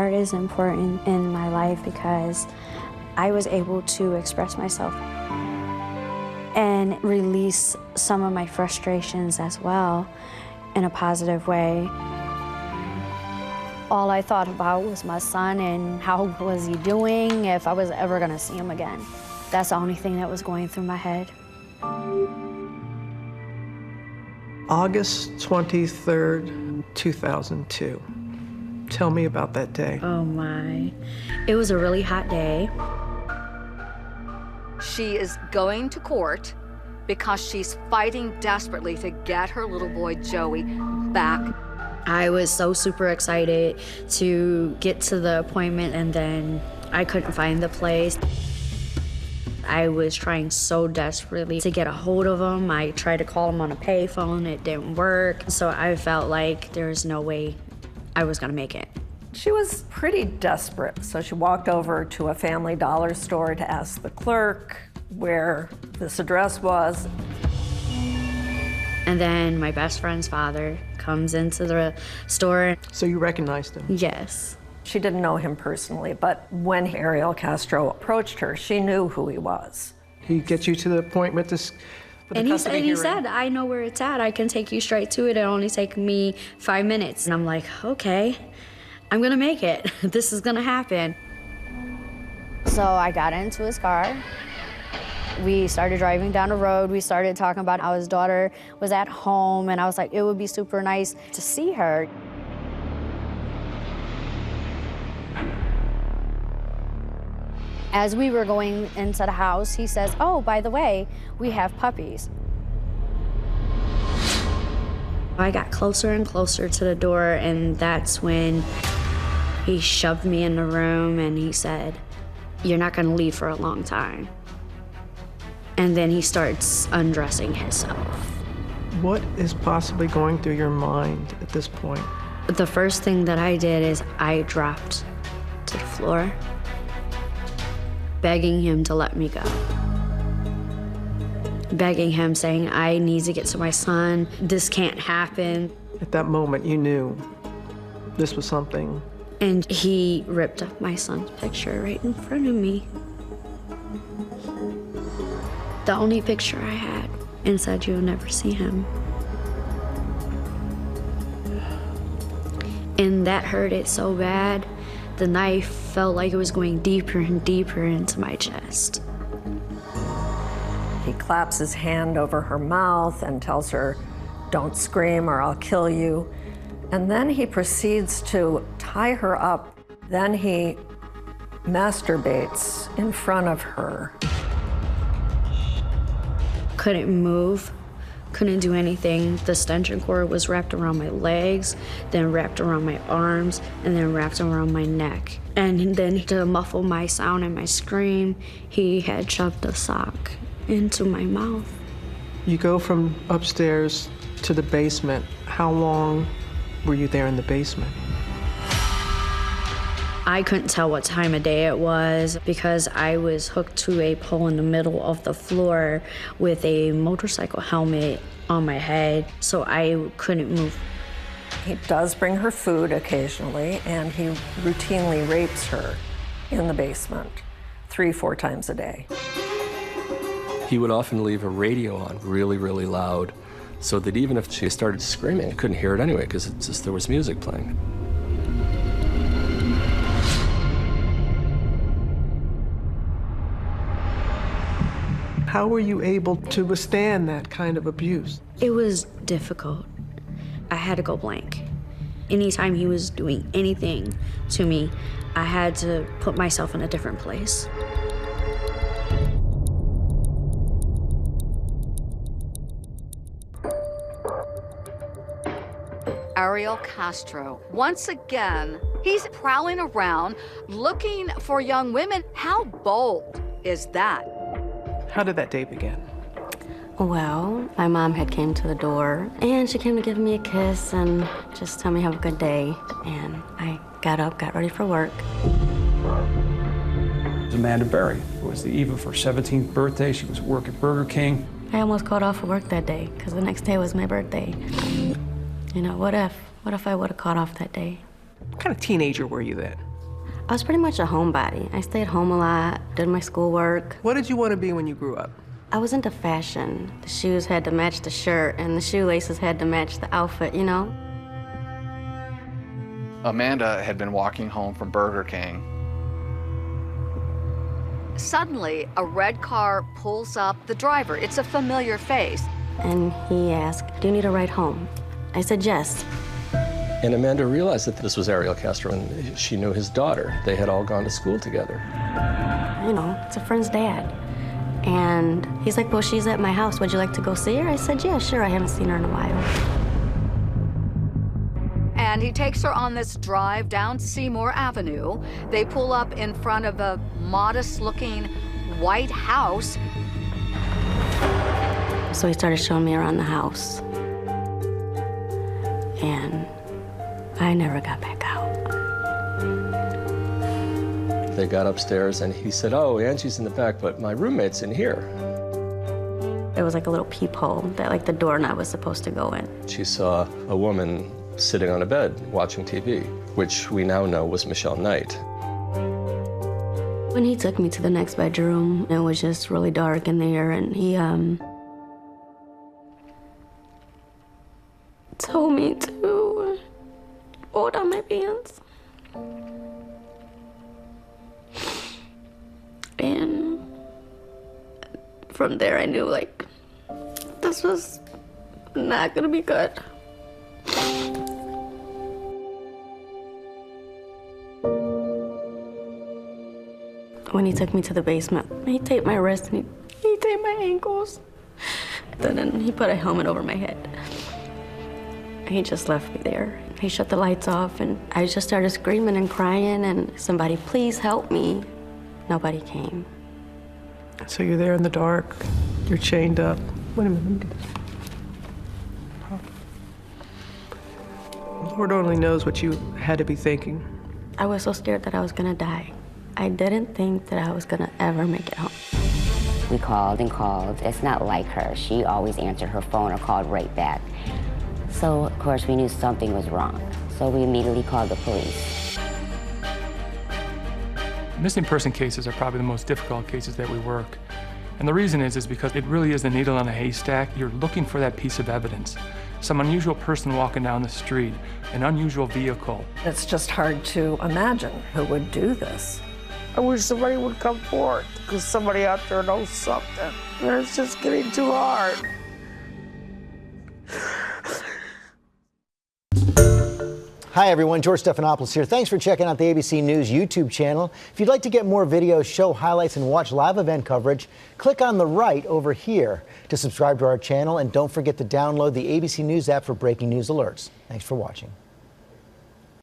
art is important in my life because I was able to express myself and release some of my frustrations as well in a positive way. All I thought about was my son and how was he doing, if I was ever gonna see him again. That's the only thing that was going through my head. August 23rd, 2002. Tell me about that day. Oh my. It was a really hot day. She is going to court because she's fighting desperately to get her little boy, Joey, back. I was so super excited to get to the appointment, and then I couldn't find the place. I was trying so desperately to get a hold of him. I tried to call him on a payphone, it didn't work. So I felt like there was no way I was gonna make it. She was pretty desperate, so she walked over to a Family Dollar store to ask the clerk where this address was. And then my best friend's father comes into the store. So you recognized him? Yes. She didn't know him personally, but when Ariel Castro approached her, she knew who he was. He gets you to the appointment for the custody he hearing. said, I know where it's at. I can take you straight to it. It'll only take me 5 minutes. And I'm like, okay, I'm gonna make it. This is gonna happen. So I got into his car. We started driving down the road. We started talking about how his daughter was at home, and I was like, it would be super nice to see her. As we were going into the house, he says, oh, by the way, we have puppies. I got closer and closer to the door, and that's when he shoved me in the room and he said, you're not gonna leave for a long time. And then he starts undressing himself. What is possibly going through your mind at this point? The first thing that I did is I dropped to the floor, begging him to let me go. Begging him, saying, I need to get to my son. This can't happen. At that moment, you knew this was something. And he ripped up my son's picture right in front of me. The only picture I had, and said, you'll never see him. And that hurt it so bad. The knife felt like it was going deeper and deeper into my chest. He claps his hand over her mouth and tells her, don't scream or I'll kill you. And then he proceeds to tie her up. Then he masturbates in front of her. Couldn't move, couldn't do anything. The extension cord was wrapped around my legs, then wrapped around my arms, and then wrapped around my neck. And then to muffle my sound and my scream, he had shoved a sock into my mouth. You go from upstairs to the basement. How long were you there in the basement? I couldn't tell what time of day it was because I was hooked to a pole in the middle of the floor with a motorcycle helmet on my head, so I couldn't move. He does bring her food occasionally, and he routinely rapes her in the basement 3-4 times a day. He would often leave a radio on really, really loud, so that even if she started screaming, I couldn't hear it anyway because there was music playing. How were you able to withstand that kind of abuse? It was difficult. I had to go blank. Anytime he was doing anything to me, I had to put myself in a different place. Ariel Castro, once again, he's prowling around looking for young women. How bold is that? How did that day begin? Well, my mom had came to the door, and she came to give me a kiss and just tell me have a good day. And I got up, got ready for work. Amanda Berry. It was the eve of her 17th birthday. She was at work at Burger King. I almost called off of work that day because the next day was my birthday. You know, what if I would have called off that day? What kind of teenager were you then? I was pretty much a homebody. I stayed home a lot, did my schoolwork. What did you want to be when you grew up? I was into fashion. The shoes had to match the shirt, and the shoelaces had to match the outfit, you know? Amanda had been walking home from Burger King. Suddenly, a red car pulls up. The driver, it's a familiar face. And he asked, "Do you need a ride home?" I said, "Yes." And Amanda realized that this was Ariel Castro, and she knew his daughter. They had all gone to school together. You know, it's a friend's dad. And he's like, "Well, she's at my house. Would you like to go see her?" I said, "Yeah, sure. I haven't seen her in a while." And he takes her on this drive down Seymour Avenue. They pull up in front of a modest-looking white house. So he started showing me around the house. And I never got back out. They got upstairs, and he said, "Oh, Angie's in the back, but my roommate's in here." It was like a little peephole that like the doorknob was supposed to go in. She saw a woman sitting on a bed watching TV, which we now know was Michelle Knight. When he took me to the next bedroom, it was just really dark in there, and he told me to pull down my pants. And from there I knew like this was not gonna be good. When he took me to the basement, he taped my wrists and he taped my ankles. Then he put a helmet over my head. He just left me there. He shut the lights off, and I just started screaming and crying, and somebody, "Please help me." Nobody came. So you're there in the dark, you're chained up. Wait a minute, let me get this. Lord only knows what you had to be thinking. I was so scared that I was gonna die. I didn't think that I was gonna ever make it home. We called and called. It's not like her. She always answered her phone or called right back. So, of course, we knew something was wrong. So we immediately called the police. Missing person cases are probably the most difficult cases that we work. And the reason is because it really is the needle on a haystack. You're looking for that piece of evidence. Some unusual person walking down the street, an unusual vehicle. It's just hard to imagine who would do this. I wish somebody would come forward, because somebody out there knows something. And it's just getting too hard. Hi everyone, George Stephanopoulos here. Thanks for checking out the ABC News YouTube channel. If you'd like to get more videos, show highlights, and watch live event coverage, click on the right over here to subscribe to our channel, and don't forget to download the ABC News app for breaking news alerts. Thanks for watching.